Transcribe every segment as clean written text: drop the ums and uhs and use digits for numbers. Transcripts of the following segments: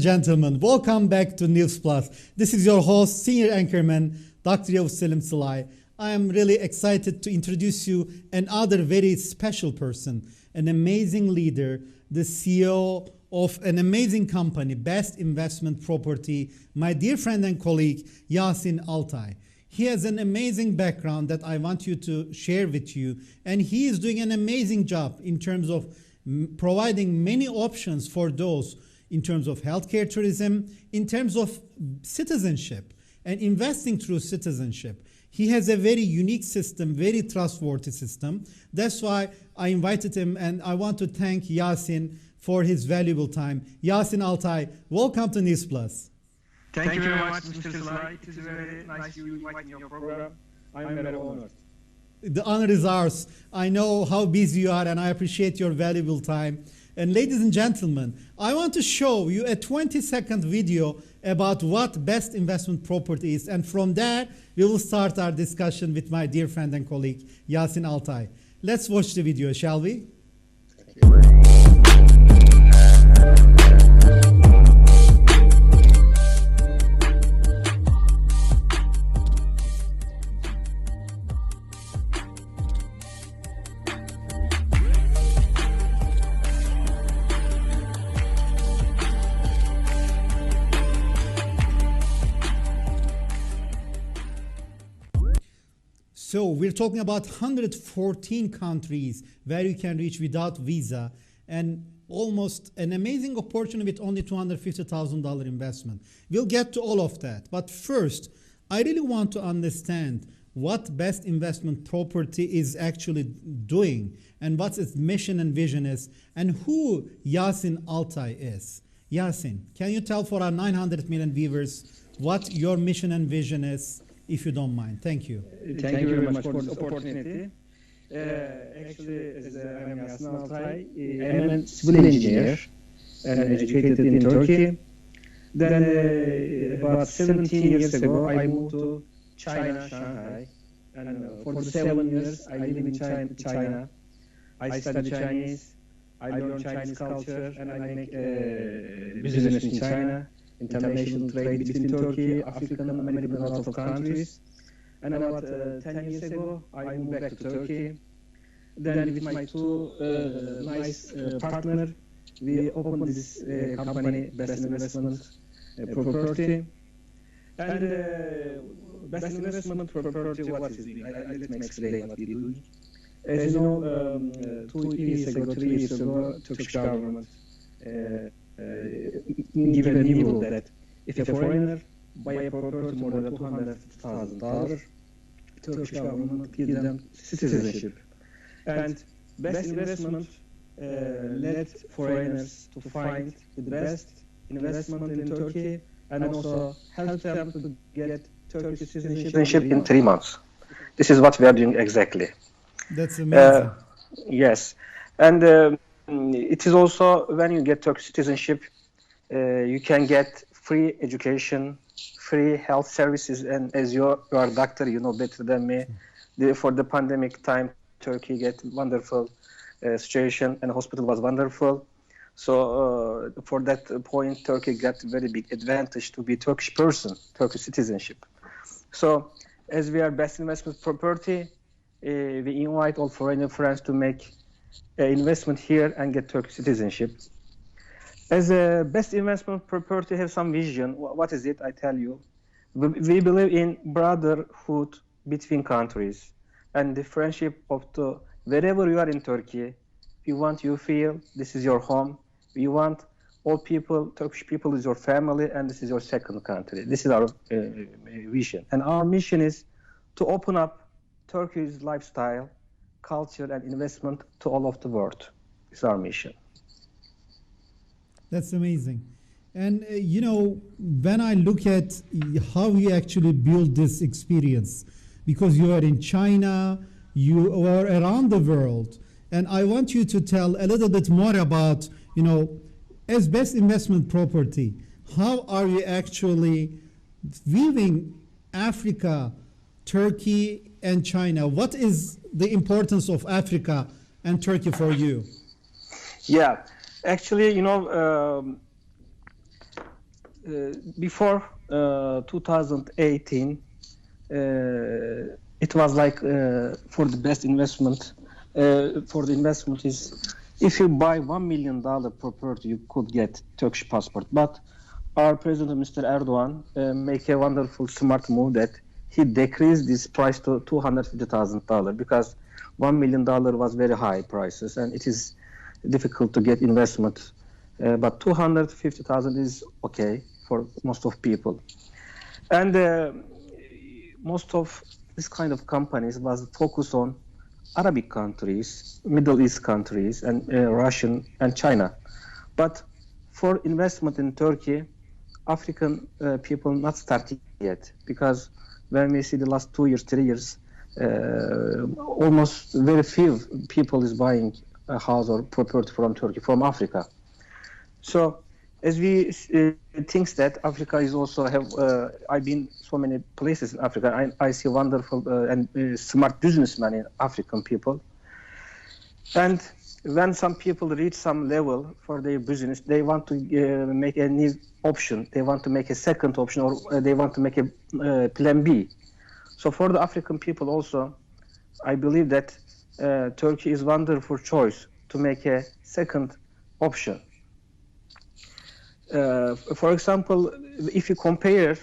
gentlemen, welcome back to News Plus. This is your host, senior anchorman, Dr. Yavuz Selim Sılay. I am really excited to introduce you another very special person, an amazing leader, the CEO of an amazing company, Best Investment Property, my dear friend and colleague, Yasin Altay. He has an amazing background that I want you to share with you, and he is doing an amazing job in terms of providing many options for those in terms of healthcare tourism, in terms of citizenship and investing through citizenship. He has a very unique system, very trustworthy system. That's why I invited him, and I want to thank Yasin for his valuable time. Yasin Altay, welcome to News Plus. Thank you very much, Mr. Sılay. It is very nice you inviting your program. I'm very honored. The honor is ours. I know how busy you are, and I appreciate your valuable time. And ladies and gentlemen, I want to show you a 20-second video about what Best Investment Property is. And from there, we will start our discussion with my dear friend and colleague, Yasin Altay. Let's watch the video, shall we? Thank you. So we're talking about 114 countries where you can reach without visa, and almost an amazing opportunity with only $250,000 investment. We'll get to all of that. But first, I really want to understand what Best Investment Property is actually doing and what its mission and vision is, and who Yasin Altay is. Yasin, can you tell for our 900 million viewers what your mission and vision is, if you don't mind? Thank you. Thank you very much for this opportunity. Actually, I'm Yasin Altay. I'm a civil engineer and educated in Turkey. Then about 17 years ago, I moved to China, Shanghai. And for the 7 years, I lived in China. I studied Chinese, I learned Chinese culture, and I make business in China. International trade between Turkey, Africa, and many other countries. And about 10 years ago, I moved back to Turkey. Then with my two nice partners, we opened this company, Best Investment Property. And Best Investment Property, what is it? Let me explain what we do. As you know, 3 years ago, Turkish government give a new rule that if a foreigner buy a property more than $250,000, Turkish government give them citizenship. And Best Investment let foreigners to find the best investment in Turkey and also help them to get Turkish citizenship in 3 months. This is what we are doing exactly. That's amazing. Yes, and it is also when you get Turkish citizenship, you can get free education, free health services, and as you are a doctor, you know better than me. For the pandemic time, Turkey get wonderful situation, and hospital was wonderful. So for that point, Turkey got very big advantage to be Turkish person, Turkish citizenship. So as we are Best Investment Property, we invite all foreign friends to make investment here and get Turkish citizenship. As a Best Investment Property have some vision. What is it? I tell you. We believe in brotherhood between countries and the friendship of the wherever you are in Turkey. We want you feel this is your home. We want all people, Turkish people is your family, and this is your second country. This is our vision. And our mission is to open up Turkey's lifestyle, culture, and investment to all of the world. It's our mission. That's amazing. And you know, when I look at how you actually build this experience, because you are in China, you are around the world, and I want you to tell a little bit more about, you know, as Best Investment Property, how are you actually viewing Africa, Turkey, and China? What is the importance of Africa and Turkey for you? Yeah, actually, you know, before 2018, it was like for the best investment. For the investment is if you buy $1 million property, you could get Turkish passport. But our president, Mr. Erdogan, make a wonderful, smart move that he decreased this price to $250,000 because $1 million was very high prices, and it is difficult to get investment. But 250,000 is okay for most of people. And most of this kind of companies was focused on Arabic countries, Middle East countries, and Russian and China. But for investment in Turkey, African people not started yet, because when we see the last 2 years, 3 years, almost very few people is buying a house or property from Turkey, from Africa. So as we think that Africa is also have, I've been so many places in Africa. I see wonderful and smart businessmen in African people. And when some people reach some level for their business, they want to make a new option. They want to make a second option, or they want to make a plan B. So for the African people also, I believe that Turkey is wonderful choice to make a second option. For example, if you compare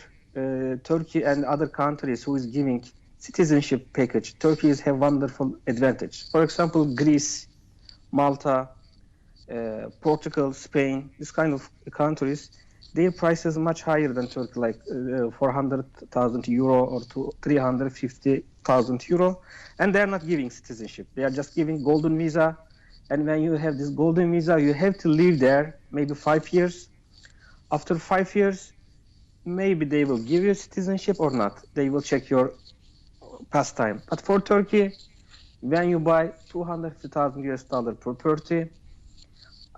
Turkey and other countries who is giving citizenship package, Turkey has wonderful advantage. For example, Greece, Malta, Portugal, Spain, this kind of countries, their price is much higher than Turkey, like 400,000 euro or to 350,000 euro, and they're not giving citizenship. They are just giving golden visa, and when you have this golden visa, you have to live there maybe 5 years. After 5 years, maybe they will give you citizenship or not. They will check your pastime. But for Turkey, when you buy 250,000 US dollar property,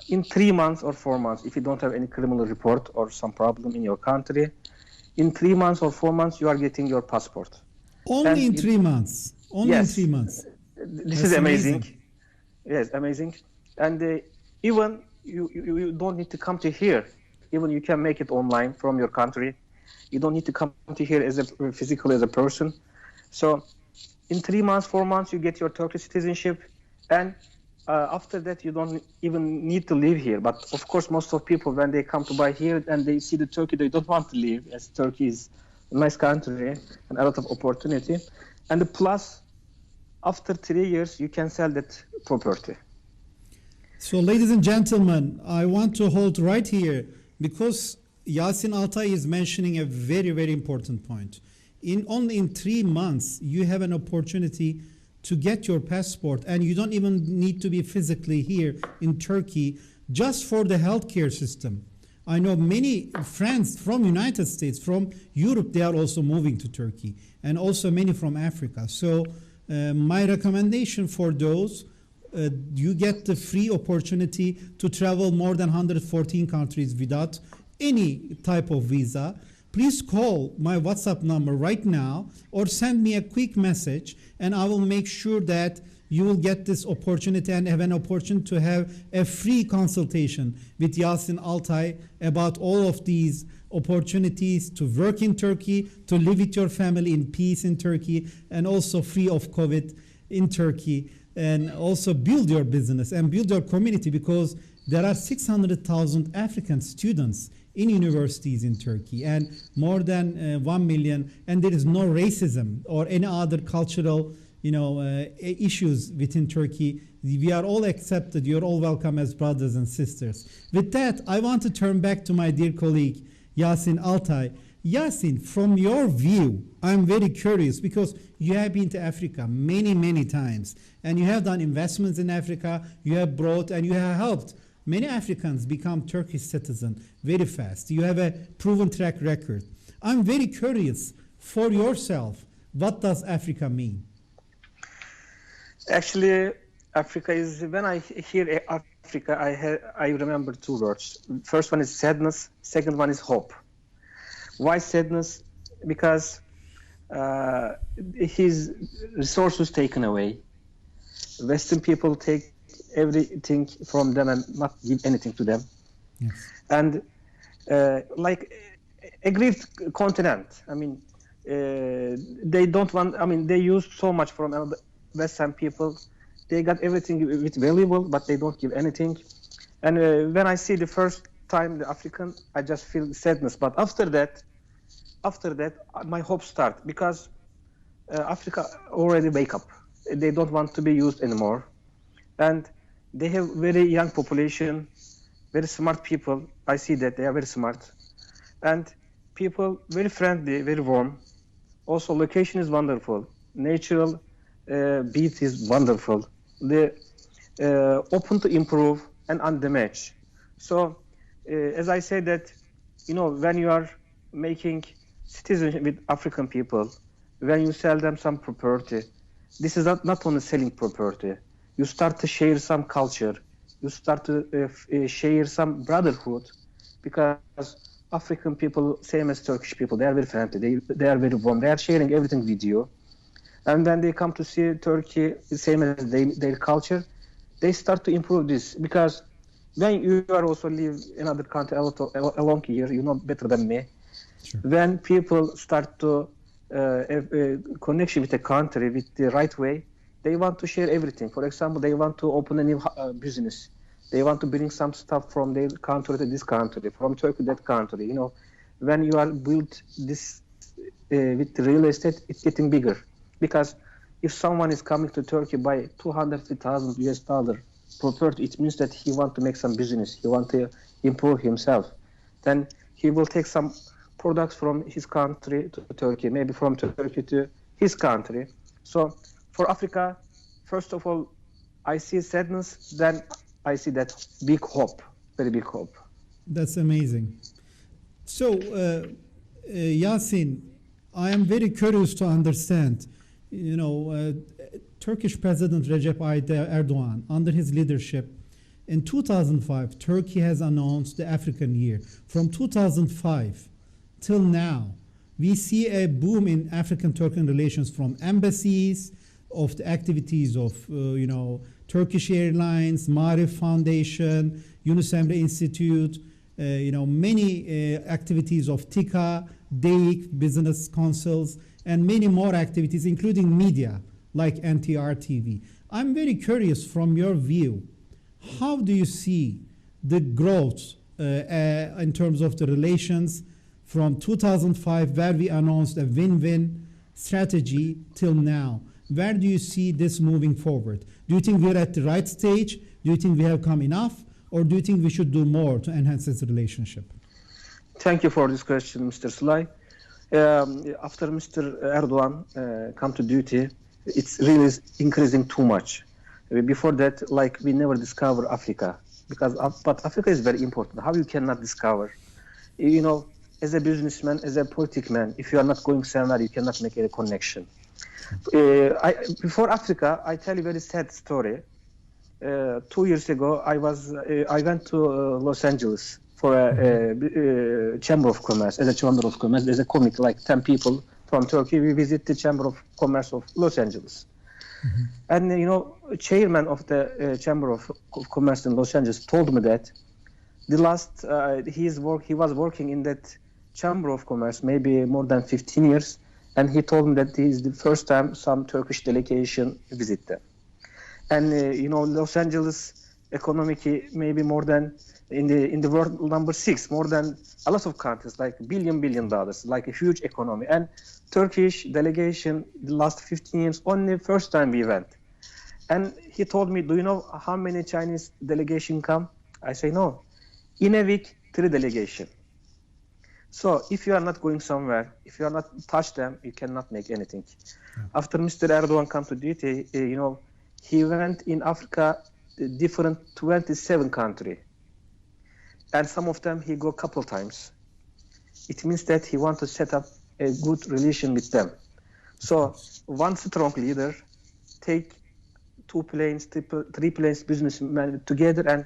in 3 months or 4 months, if you don't have any criminal report or some problem in your country, in 3 months or 4 months, you are getting your passport. Only and in 3 months. Only yes, in 3 months. This is amazing. Yes, amazing. And even you don't need to come to here. Even you can make it online from your country. You don't need to come to here as a physically as a person. So in 3 months, 4 months, you get your Turkish citizenship, and after that, you don't even need to live here. But of course, most of people, when they come to buy here and they see the Turkey, they don't want to live, as Turkey is a nice country and a lot of opportunity. And the plus, after 3 years, you can sell that property. So, ladies and gentlemen, I want to hold right here because Yasin Altay is mentioning a very, very important point. Only in 3 months, you have an opportunity to get your passport, and you don't even need to be physically here in Turkey just for the healthcare system. I know many friends from United States, from Europe, they are also moving to Turkey, and also many from Africa. So my recommendation for those, you get the free opportunity to travel more than 114 countries without any type of visa. Please call my WhatsApp number right now or send me a quick message, and I will make sure that you will get this opportunity and have an opportunity to have a free consultation with Yasin Altay about all of these opportunities to work in Turkey, to live with your family in peace in Turkey, and also free of COVID in Turkey, and also build your business and build your community, because there are 600,000 African students in universities in Turkey, and more than 1 million, and there is no racism or any other cultural issues within Turkey. We are all accepted. You're all welcome as brothers and sisters. With that, I want to turn back to my dear colleague, Yasin Altay. Yasin, from your view, I'm very curious because you have been to Africa many, many times, and you have done investments in Africa, you have brought and you have helped many Africans become Turkish citizens very fast. You have a proven track record. I'm very curious for yourself, what does Africa mean? Actually, Africa is, when I hear Africa, I remember 2 words. First one is sadness, second one is hope. Why sadness? Because his resources taken away. Western people take everything from them and not give anything to them. Yes. And like a great continent. I mean, they don't want. I mean, they use so much from other Western people. They got everything with valuable, but they don't give anything. And when I see the first time the African, I just feel sadness. But after that, my hopes start because Africa already wake up. They don't want to be used anymore, and they have very young population, very smart people. I see that they are very smart, and people very friendly, very warm. Also, location is wonderful. Natural beat is wonderful. They open to improve and undamaged. So, as I said that, when you are making citizenship with African people, when you sell them some property, this is not only selling property. You start to share some culture. You start to share some brotherhood, because African people, same as Turkish people, they are very friendly. They are very warm. They are sharing everything with you. And when they come to see Turkey, same as their culture, they start to improve this. Because when you are also live in another country a long year, you know better than me. Sure. When people start to have a connection with a country with the right way, they want to share everything. For example, they want to open a new business. They want to bring some stuff from their country to this country, from Turkey to that country. When you are built this with real estate, it's getting bigger. Because if someone is coming to Turkey by $250,000 property, it means that he wants to make some business. He wants to improve himself. Then he will take some products from his country to Turkey, maybe from Turkey to his country. So for Africa, first of all, I see sadness, then I see that big hope, very big hope. That's amazing. So, Yasin, I am very curious to understand, Turkish President Recep Erdogan, under his leadership, in 2005, Turkey has announced the African Year. From 2005 till now, we see a boom in African-Turkish relations from embassies, of the activities of, Turkish Airlines, Marif Foundation, Yunus Emre Institute, many activities of TICA, DEIC, business councils, and many more activities, including media, like NTR TV. I'm very curious from your view, how do you see the growth in terms of the relations from 2005, where we announced a win-win strategy, till now? Where do you see this moving forward? Do you think we're at the right stage? Do you think we have come enough? Or do you think we should do more to enhance this relationship? Thank you for this question, Mr. Sulay. After Mr. Erdogan come to duty, it's really increasing too much. Before that, we never discover Africa, but Africa is very important. How you cannot discover? As a businessman, as a politic man, if you are not going somewhere, you cannot make a connection. Before Africa, I tell you a very sad story. 2 years ago, I went to Los Angeles for a Chamber of Commerce. As a Chamber of Commerce, there's a committee, 10 people from Turkey. We visit the Chamber of Commerce of Los Angeles. Mm-hmm. And, chairman of the Chamber of Commerce in Los Angeles told me that he was working in that Chamber of Commerce maybe more than 15 years. And he told me that this is the first time some Turkish delegation visit them. And Los Angeles economic maybe more than in the world number 6, more than a lot of countries, like billion dollars, like a huge economy. And Turkish delegation the last 15 years, only first time we went. And he told me, do you know how many Chinese delegation come? I say no. In a week, 3 delegation. So if you are not going somewhere, if you are not touch them, you cannot make anything. Yeah. After Mr. Erdogan come to duty, he went in Africa, different 27 countries. And some of them he go a couple times. It means that he want to set up a good relation with them. So one strong leader take 2 planes, 3 planes, businessmen together. And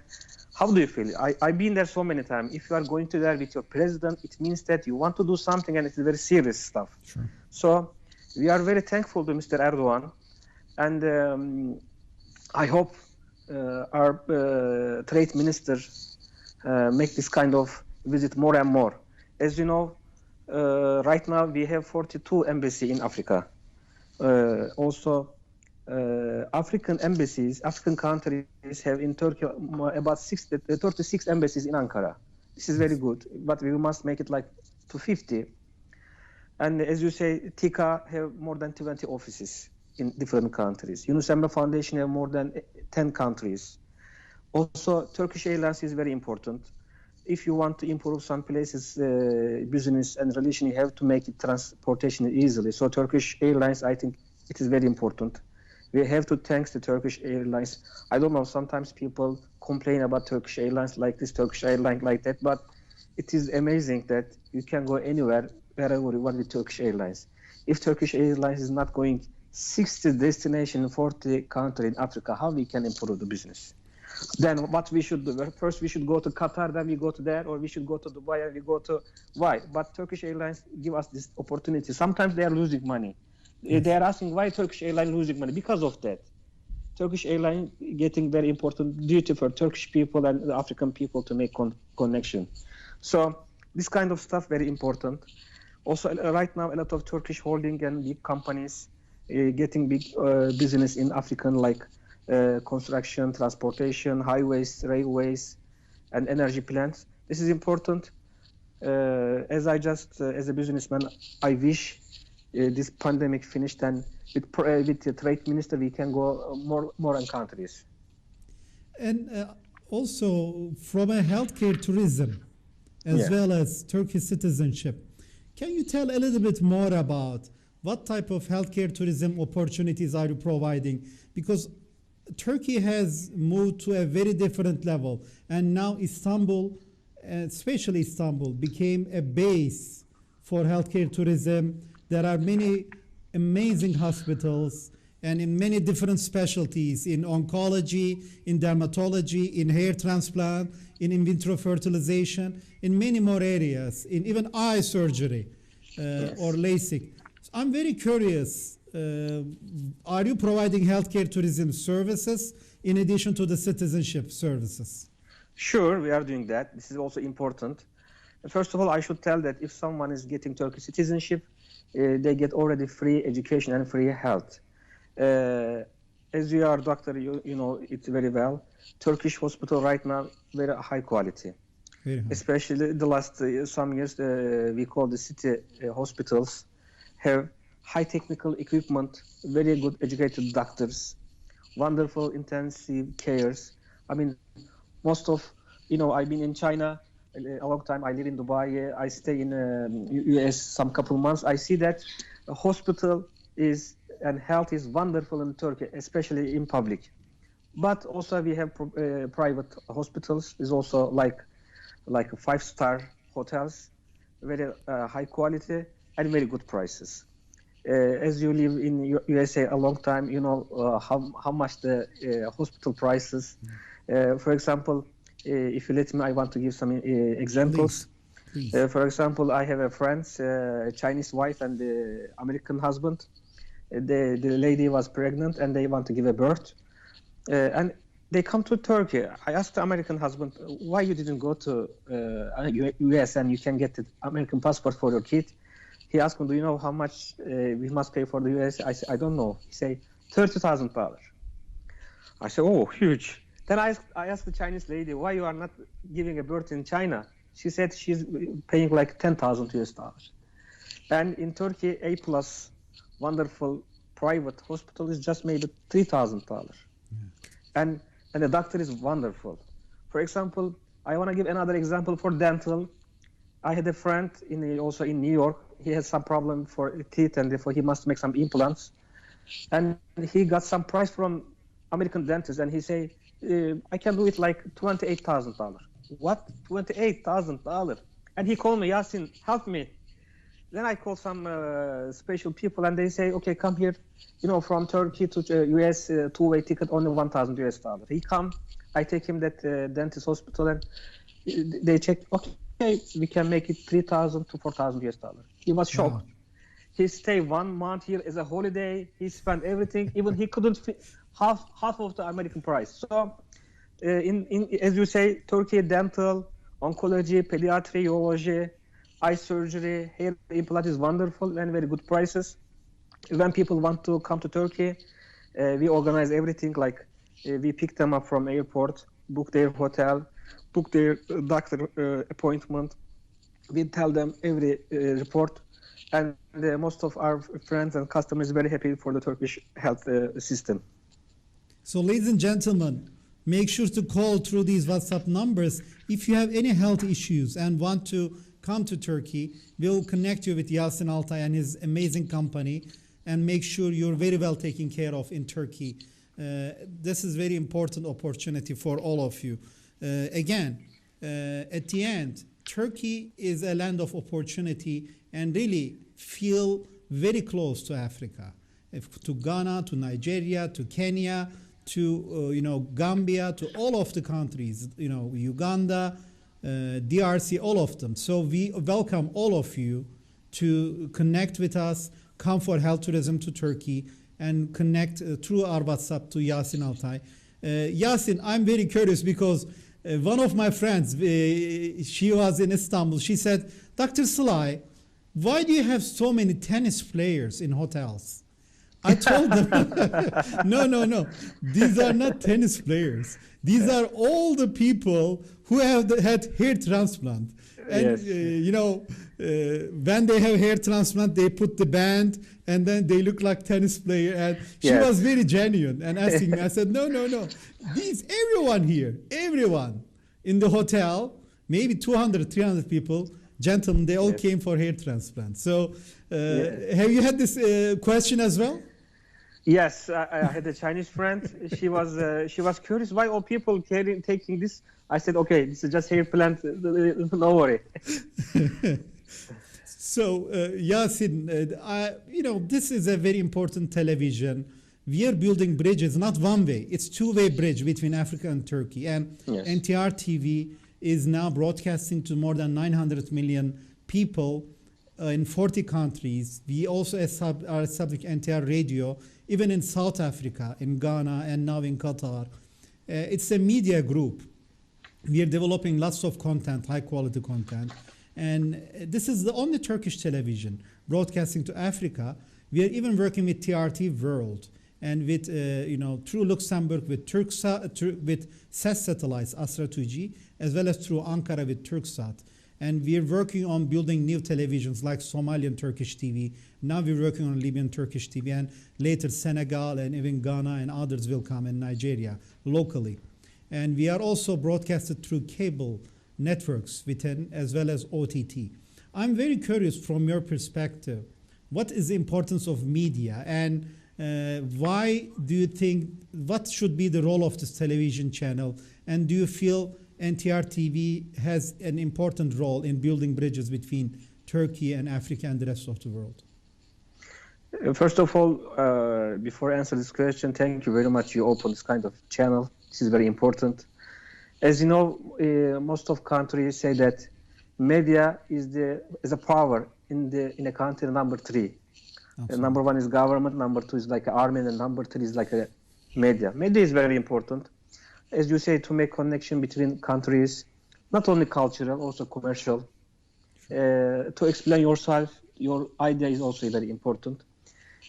how do you feel? I've been there so many times. If you are going to there with your president, it means that you want to do something, and it's very serious stuff. Sure. So we are very thankful to Mr. Erdogan. And I hope our trade minister make this kind of visit more and more. As you know, right now we have 42 embassies in Africa. Also, African embassies, African countries have in Turkey about 36 embassies in Ankara. This is very good, but we must make it like to 50. And as you say, TICA have more than 20 offices in different countries. Yunus Emre Foundation have more than 10 countries. Also, Turkish Airlines is very important. If you want to improve some places, business and relation, you have to make it transportation easily. So Turkish Airlines, I think it is very important. We have to thank the Turkish Airlines. I don't know, sometimes people complain about Turkish Airlines like this, Turkish Airlines like that, but it is amazing that you can go anywhere, wherever you want with Turkish Airlines. If Turkish Airlines is not going 60 destinations, 40 countries in Africa, how we can improve the business? Then what we should do? First, we should go to Qatar, then we go to there, or we should go to Dubai and we go to why? But Turkish Airlines give us this opportunity. Sometimes they are losing money. They are asking why Turkish Airlines losing money because of that. Turkish Airlines getting very important duty for Turkish people and the African people to make connection. So this kind of stuff very important. Also, right now a lot of Turkish holding and big companies getting big business in African like. Construction, transportation, highways, railways, and energy plants. This is important. As a businessman, I wish this pandemic finished, and with the trade minister, we can go more in countries. And also from a healthcare tourism, as well as Turkish citizenship, can you tell a little bit more about what type of healthcare tourism opportunities are you providing? Because Turkey has moved to a very different level, and now Istanbul, especially Istanbul, became a base for healthcare tourism. There are many amazing hospitals and in many different specialties, in oncology, in dermatology, in hair transplant, in vitro fertilization, in many more areas, in even eye surgery or LASIK. So I'm very curious. Are you providing healthcare tourism services in addition to the citizenship services? Sure, we are doing that. This is also important. First of all, I should tell that if someone is getting Turkish citizenship, they get already free education and free health. As you are a doctor, you know it very well. Turkish hospital right now very high quality. Especially the last some years, we call the city hospitals have high technical equipment, very good educated doctors, wonderful intensive cares. I mean, most of, I've been in China a long time. I live in Dubai. I stay in US some couple months. I see that the hospital and health is wonderful in Turkey, especially in public. But also we have private hospitals. Is also like 5-star hotels, very high quality and very good prices. As you live in USA a long time, you know how much the hospital prices. For example, if you let me, I want to give some examples. Please. For example, I have a friend, Chinese wife and American husband. The lady was pregnant and they want to give a birth. And they come to Turkey. I asked the American husband, why you didn't go to US and you can get the American passport for your kid? He asked me, do you know how much we must pay for the US? I said, I don't know. He said, $30,000. I said, oh, huge. Then I asked the Chinese lady, why you are not giving a birth in China? She said she's paying like 10,000 US dollars. And in Turkey, A+, wonderful private hospital is just maybe $3,000. And the doctor is wonderful. For example, I want to give another example for dental. I had a friend also in New York. He has some problem for teeth and therefore he must make some implants. And he got some price from American dentist and he say, I can do it like $28,000. What? $28,000? And he called me, Yasin, help me. Then I called some special people and they say, okay, come here, from Turkey to US, two-way ticket, only 1,000 US dollars. He come, I take him that dentist hospital and they check, okay, we can make it 3,000 to 4,000 US dollars. He was shocked. Wow. He stayed 1 month here as a holiday. He spent everything. Even he couldn't half of the American price. So, as you say, Turkey dental, oncology, pediatry, urology, eye surgery, hair implant is wonderful and very good prices. When people want to come to Turkey, we organize everything. Like we pick them up from airport, book their hotel, book their doctor appointment. We tell them every report, and most of our friends and customers very happy for the Turkish health system. So, ladies and gentlemen, make sure to call through these WhatsApp numbers if you have any health issues and want to come to Turkey. We'll connect you with Yasin Altay and his amazing company, and make sure you're very well taken care of in Turkey. This is very important opportunity for all of you. Again, at the end, Turkey is a land of opportunity, and really feel very close to Africa, to Ghana, to Nigeria, to Kenya, to Gambia, to all of the countries, Uganda, DRC, all of them. So we welcome all of you to connect with us, come for health tourism to Turkey, and connect through our WhatsApp to Yasin Altay. Yasin, I'm very curious because one of my friends, she was in Istanbul, she said, Dr. Sılay, why do you have so many tennis players in hotels? I told them, no, these are not tennis players. These are all the people who have had hair transplant. And, Yes. when they have hair transplant, they put the band and then they look like tennis player. And she Yes. was very genuine and asking me, I said, no. Everyone here, everyone in the hotel, maybe 200, 300 people, gentlemen, they all Yes. came for hair transplant. So have you had this question as well? Yes, I had a Chinese friend. She was curious why all people taking this. I said, okay, this is just hair plant. No worry. So, Yasin, this is a very important television. We are building bridges, not one way. It's two-way bridge between Africa and Turkey. And Yes. NTR TV is now broadcasting to more than 900 million people in 40 countries. We also are established NTR Radio, even in South Africa, in Ghana, and now in Qatar. It's a media group. We are developing lots of content, high quality content. And this is the only Turkish television broadcasting to Africa. We are even working with TRT World and with, through Luxembourg with with SES satellites, Astra 2G, as well as through Ankara with Turksat. And we are working on building new televisions like Somalian Turkish TV. Now we're working on Libyan Turkish TV, and later Senegal and even Ghana and others will come, in Nigeria locally. And we are also broadcasted through cable networks within, as well as OTT. I'm very curious from your perspective, what is the importance of media, and why do you think, what should be the role of this television channel, and do you feel NTR TV has an important role in building bridges between Turkey and Africa and the rest of the world? First of all, before I answer this question, thank you very much. You opened this kind of channel. This is very important. As you know, most of countries say that media is a power in a country number 3. Number 1 is government, number 2 is like an army, and number 3 is like a media. Media is very important, as you say, to make connection between countries, not only cultural, also commercial. To explain yourself, your idea is also very important.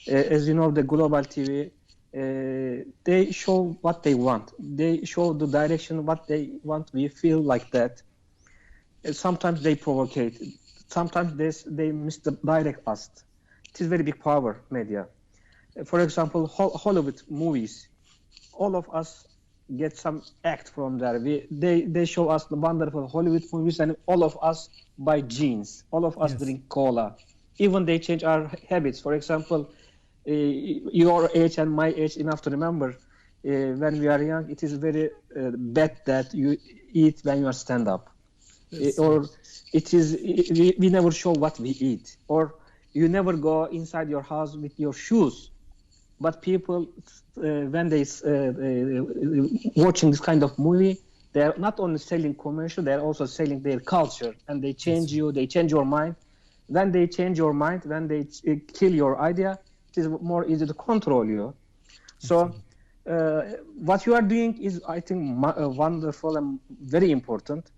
As you know, the global TV, they show what they want. They show the direction, what they want. We feel like that. Sometimes they provocate. Sometimes they misdirect us. It is very big power, media. For example, Hollywood movies. All of us get some act from there. They show us the wonderful Hollywood movies, and all of us buy jeans. All of us drink cola. Even they change our habits. For example, your age and my age, enough to remember, when we are young, it is very bad that you eat when you are stand up. Or it is, we never show what we eat. Or you never go inside your house with your shoes. But people, when they watching this kind of movie, they are not only selling commercial, they are also selling their culture, and they change you, they change your mind. When they change your mind, when they kill your idea, it is more easy to control you. So what you are doing is, I think, wonderful and very important,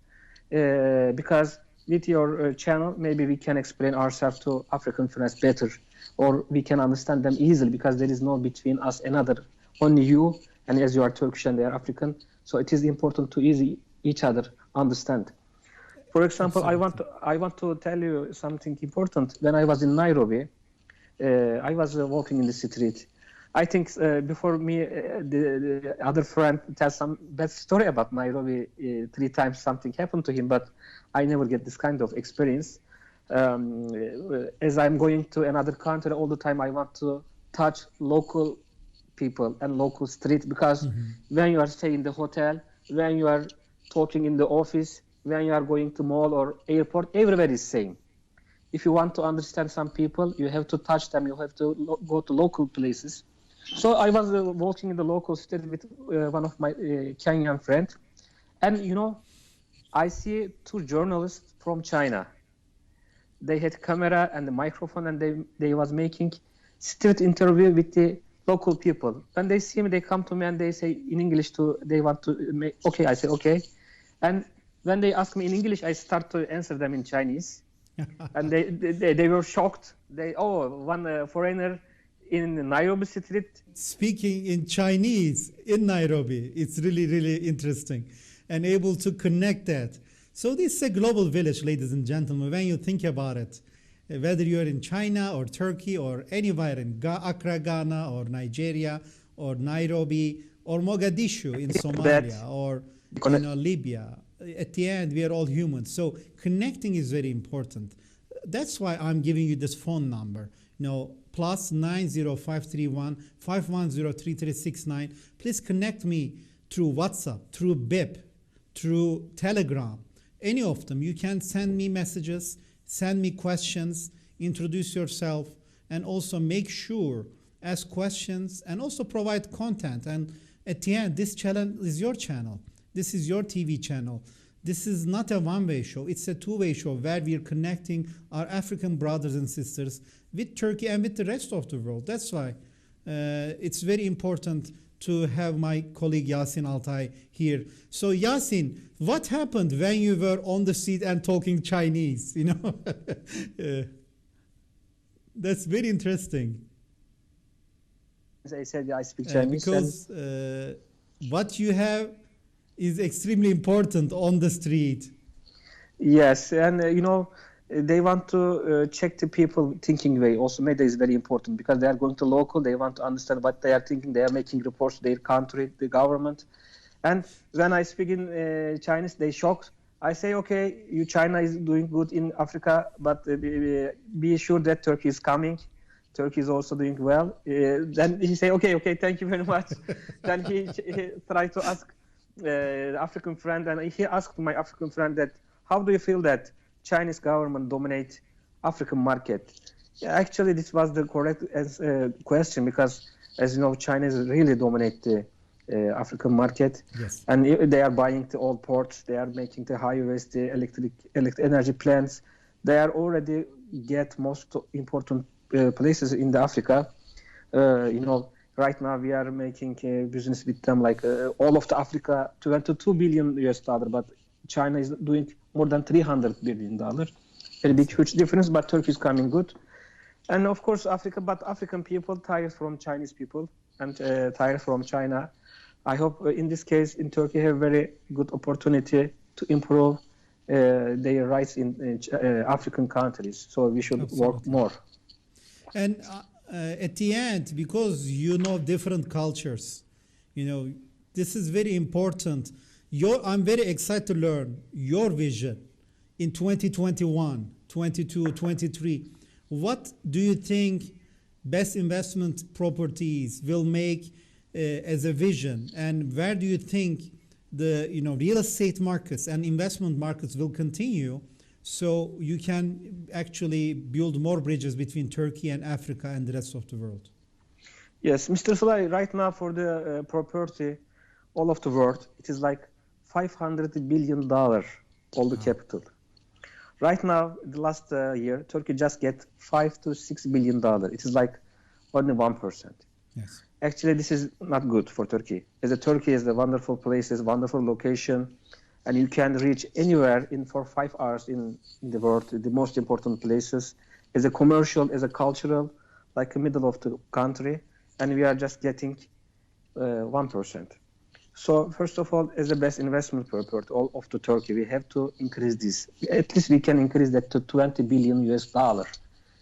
because with your channel, maybe we can explain ourselves to African friends better, or we can understand them easily because there is no between us and other, only you, and as you are Turkish and they are African, so it is important to each other understand. For example, I want to tell you something important. When I was in Nairobi, I was walking in the street. I think before me, the other friend tells some bad story about Nairobi. 3 times something happened to him, but I never get this kind of experience. As I'm going to another country, all the time I want to touch local people and local street because when you are staying in the hotel, when you are talking in the office, when you are going to mall or airport, everybody is same. If you want to understand some people, you have to touch them. You have to go to local places. So I was walking in the local street with one of my Kenyan friends, and I see 2 journalists from China. They had camera and the microphone, and they was making street interview with the local people. When they see me, they come to me and they say in English they want to make. Okay, I say okay, and when they ask me in English, I start to answer them in Chinese, and they were shocked. One foreigner in Nairobi street speaking in Chinese in Nairobi. It's really, really interesting and able to connect that. So this is a global village, ladies and gentlemen, when you think about it, whether you're in China or Turkey or anywhere in Accra, Ghana, or Nigeria or Nairobi or Mogadishu in Somalia or Libya. At the end, we are all humans. So connecting is very important. That's why I'm giving you this phone number. Plus 90531 5103369. Please connect me through WhatsApp, through BIP, through Telegram. Any of them. You can send me messages, send me questions, introduce yourself, and also make sure, ask questions, and also provide content. And at the end, this channel is your channel. This is your TV channel. This is not a one-way show. It's a two-way show where we are connecting our African brothers and sisters with Turkey and with the rest of the world. That's why it's very important to have my colleague Yasin Altay here. So Yasin, what happened when you were on the street and talking Chinese? That's very interesting. As I said, I speak Chinese. Because what you have is extremely important on the street. Yes, and they want to check the people thinking way. Also, media is very important because they are going to local. They want to understand what they are thinking. They are making reports to their country, the government. And when I speak in Chinese, they shocked. I say, okay, China is doing good in Africa, but be sure that Turkey is coming. Turkey is also doing well. Then he say, okay, thank you very much. Then he tried to ask African friend, and he asked my African friend that, how do you feel that Chinese government dominate African market? Yeah, actually, this was the correct question because, as you know, China really dominate the African market. Yes. And they are buying the old ports. They are making the highways, the electric energy plants. They are already get most important places in the Africa. Right now we are making business with them like all of the Africa, $22 billion, but China is doing more than $300 billion. Very big, huge difference, but Turkey is coming good. And of course African people tired from Chinese people and tired from China. I hope in this case in Turkey have very good opportunity to improve their rights in African countries. So we should work more. And at the end, because different cultures, this is very important. I'm very excited to learn your vision in 2021, 22, 23. What do you think best investment properties will make as a vision, and where do you think the real estate markets and investment markets will continue, so you can actually build more bridges between Turkey and Africa and the rest of the world? Yes, Mr. Salai, right now for the property, all of the world, it is like $500 billion, all the capital. Right now, the last year, Turkey just get $5 to $6 billion. It is like only 1%. Yes. Actually, this is not good for Turkey. Turkey is a wonderful place, is wonderful location, and you can reach anywhere in 4 or 5 hours in the world, the most important places, as a commercial, as a cultural, like the middle of the country, and we are just getting 1%. So first of all, as the best investment purpose all of the Turkey, we have to increase this. At least we can increase that to 20 billion US dollar,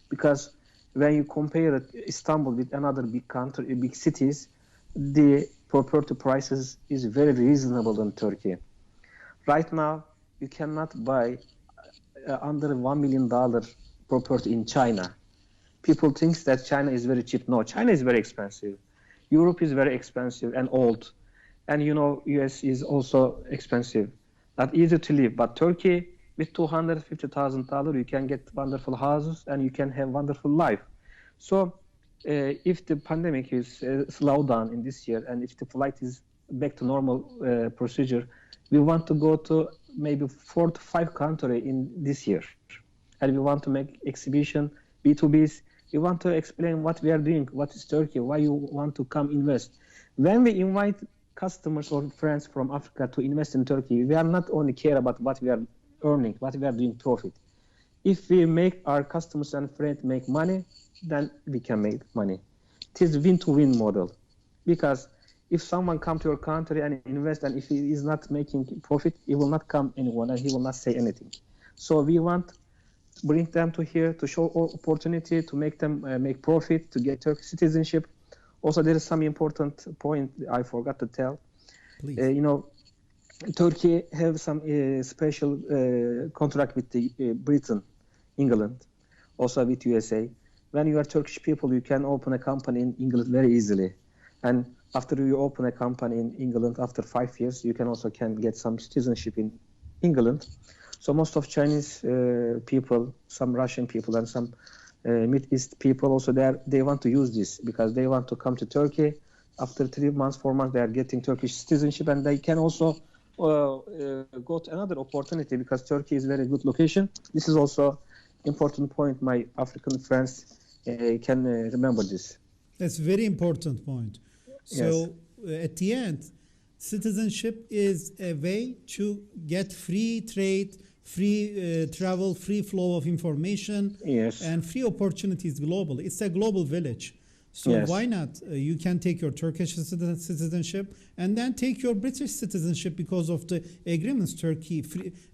because when you compare Istanbul with another big country, big cities, the property prices is very reasonable in Turkey. Right now, you cannot buy under $1 million property in China. People think that China is very cheap. No, China is very expensive. Europe is very expensive and old. And you know, US is also expensive. Not easy to live. But Turkey, with $250,000, you can get wonderful houses and you can have wonderful life. So if the pandemic is slowed down in this year, and if the flight is back to normal procedure, we want to go to maybe 4 to 5 countries in this year. And we want to make exhibition, B2Bs. We want to explain what we are doing, what is Turkey, why you want to come invest. When we invite customers or friends from Africa to invest in Turkey, we are not only care about what we are earning, what we are doing profit. If we make our customers and friends make money, then we can make money. It is win-to-win model, because if someone come to your country and invest, and if he is not making profit, he will not come anyone and he will not say anything. So we want to bring them to here to show opportunity, to make them make profit, to get Turkish citizenship. Also, there is some important point I forgot to tell. Please. You know, Turkey have some special contract with the Britain, England, also with USA. When you are Turkish people, you can open a company in England very easily. And after you open a company in England, after 5 years, you can also get some citizenship in England. So most of Chinese people, some Russian people, and some Middle East people also they want to use this, because they want to come to Turkey. After 3 months, 4 months, they are getting Turkish citizenship, and they can also go to another opportunity, because Turkey is a very good location. This is also important point. My African friends can remember this. That's a very important point. So at the end, citizenship is a way to get free trade, free travel, free flow of information, and free opportunities globally. It's a global village. So why not? You can take your Turkish citizenship and then take your British citizenship because of the agreements, Turkey.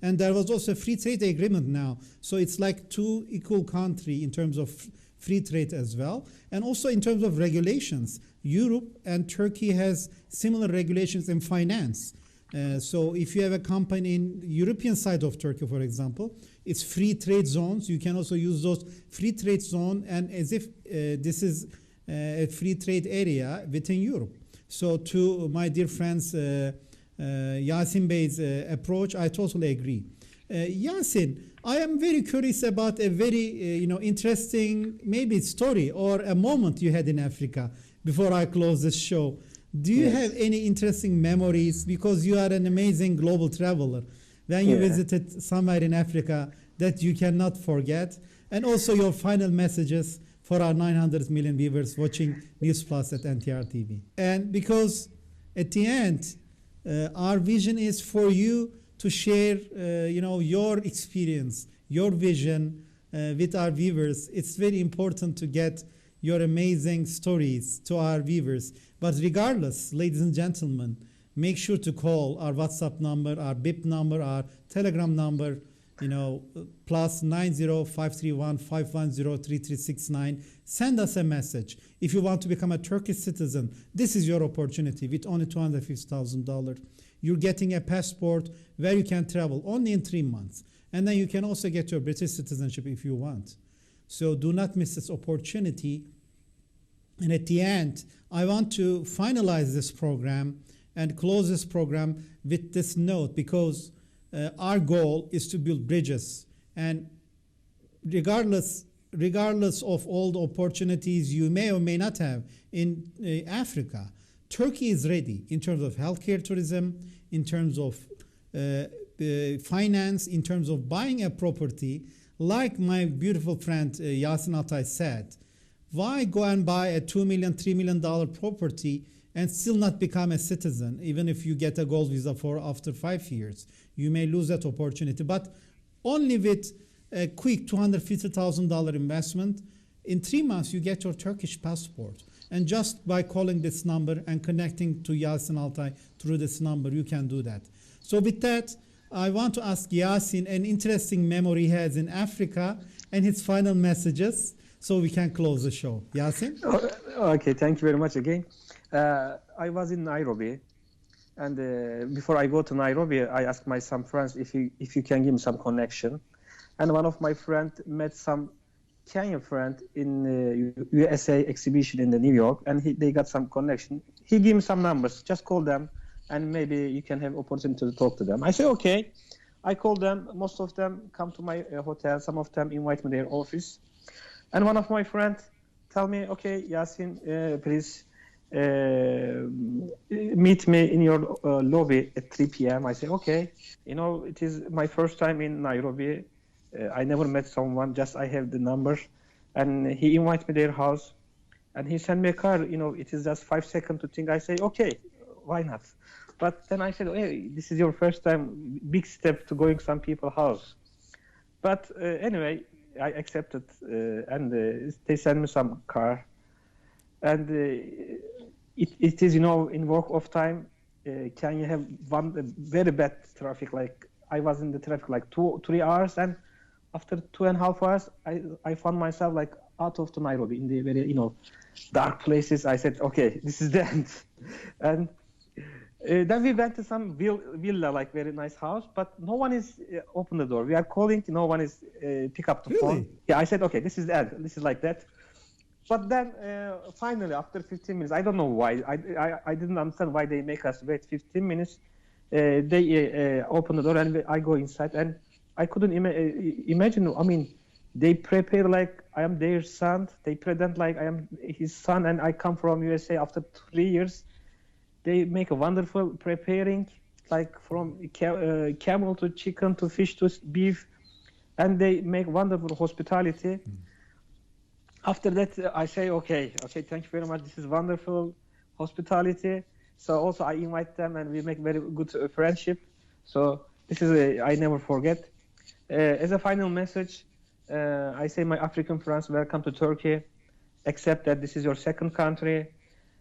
And there was also a free trade agreement now. So it's like 2 equal countries in terms of free trade as well. And also in terms of regulations, Europe and Turkey has similar regulations in finance. So if you have a company in European side of Turkey, for example, it's free trade zones. You can also use those free trade zone, and as if this is a free trade area within Europe. So to my dear friends, Yasin Bey's approach, I totally agree. Yasin, I am very curious about a very interesting maybe story or a moment you had in Africa before I close this show. Do you have any interesting memories, because you are an amazing global traveler, when you visited somewhere in Africa that you cannot forget? And also your final messages for our 900 million viewers watching News Plus at NTR TV. And because at the end, our vision is for you to share your experience, your vision with our viewers. It's very important to get your amazing stories to our viewers. But regardless, ladies and gentlemen, make sure to call our WhatsApp number, our BIP number, our Telegram number, plus 90-531-510-3369. Send us a message. If you want to become a Turkish citizen, this is your opportunity. With only $250,000, you're getting a passport where you can travel only in 3 months. And then you can also get your British citizenship if you want. So do not miss this opportunity. And at the end, I want to finalize this program and close this program with this note, because our goal is to build bridges. And regardless of all the opportunities you may or may not have in Africa, Turkey is ready in terms of healthcare tourism, in terms of finance, in terms of buying a property. Like my beautiful friend Yasin Altay said, why go and buy a $2 million, $3 million property and still not become a citizen, even if you get a gold visa for after 5 years. You may lose that opportunity, but only with a quick $250,000 investment, in 3 months you get your Turkish passport. And just by calling this number and connecting to Yasin Altay through this number, you can do that. So with that, I want to ask Yasin an interesting memory he has in Africa and his final messages, so we can close the show. Yasin? Okay, thank you very much again. I was in Nairobi, and before I go to Nairobi, I asked some friends if you can give me some connection. And one of my friends met some Kenyan friend in USA exhibition in the New York, and they got some connection. He gave me some numbers. Just call them, and maybe you can have opportunity to talk to them. I say okay. I call them. Most of them come to my hotel. Some of them invite me to their office. And one of my friends tell me, okay, Yasin, please meet me in your lobby at 3 p.m. I say okay. You know, it is my first time in Nairobi. I never met someone, just I have the number. And he invited me to their house, and he sent me a car. You know, it is just 5 seconds to think. I say, okay, why not? But then I said, hey, this is your first time, big step to going some people's house. But anyway, I accepted, and they sent me some car. And it is, you know, in work of time, can you have one very bad traffic? Like I was in the traffic like 2-3 hours, and after 2.5 hours, I found myself like out of the Nairobi in the very, you know, dark places. I said, okay, this is the end. And then we went to some villa, like very nice house, but no one is open the door. We are calling, no one is pick up the phone. Yeah, I said, okay, this is the end. This is like that. But then finally, after 15 minutes, I don't know why. I didn't understand why they make us wait 15 minutes. They open the door and I go inside, and I couldn't imagine. I mean, they prepare like I am their son. They pretend like I am his son, and I come from USA after 3 years. They make a wonderful preparing, like from camel to chicken to fish to beef, and they make wonderful hospitality. After that, I say, okay, thank you very much. This is wonderful hospitality. So also I invite them, and we make very good friendship. So this is I never forget. As a final message, I say my African friends, welcome to Turkey. Accept that this is your second country.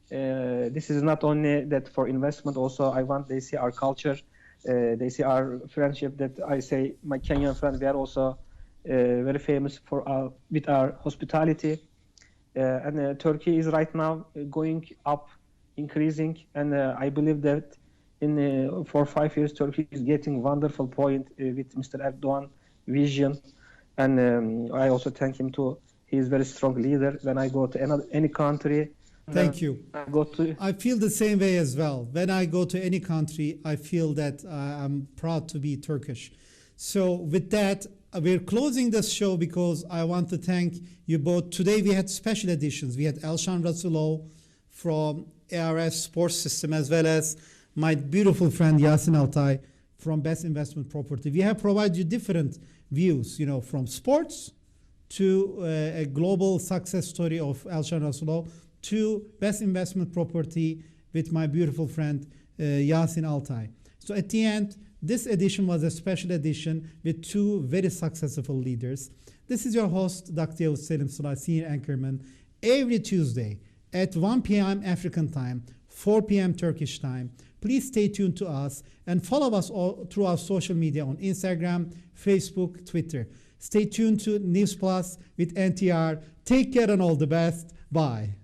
This is not only that for investment. Also, I want they see our culture. They see our friendship. That I say my Kenyan friends, we are also very famous for with our hospitality. And Turkey is right now going up, increasing, and I believe that in 4 or 5 years, Turkey is getting wonderful point with Mr. Erdogan vision, and I also thank him too. He is very strong leader. When I go to any country, thank you. I feel the same way as well. When I go to any country, I feel that I'm proud to be Turkish. So with that, we're closing this show because I want to thank you both. Today we had special editions. We had Elshan Rasulov from ARS Sports System, as well as my beautiful friend Yasin Altay from Best Investment Property. We have provided you different views, you know, from sports to a global success story of Elshan Rasulov to Best Investment Property with my beautiful friend Yasin Altay. So at the end, this edition was a special edition with 2 very successful leaders. This is your host, Dr. Yavuz Selim Sulay, Senior Anchorman, every Tuesday at 1 p.m. African time, 4 p.m. Turkish time. Please stay tuned to us and follow us all through our social media on Instagram, Facebook, Twitter. Stay tuned to News Plus with NTR. Take care and all the best. Bye.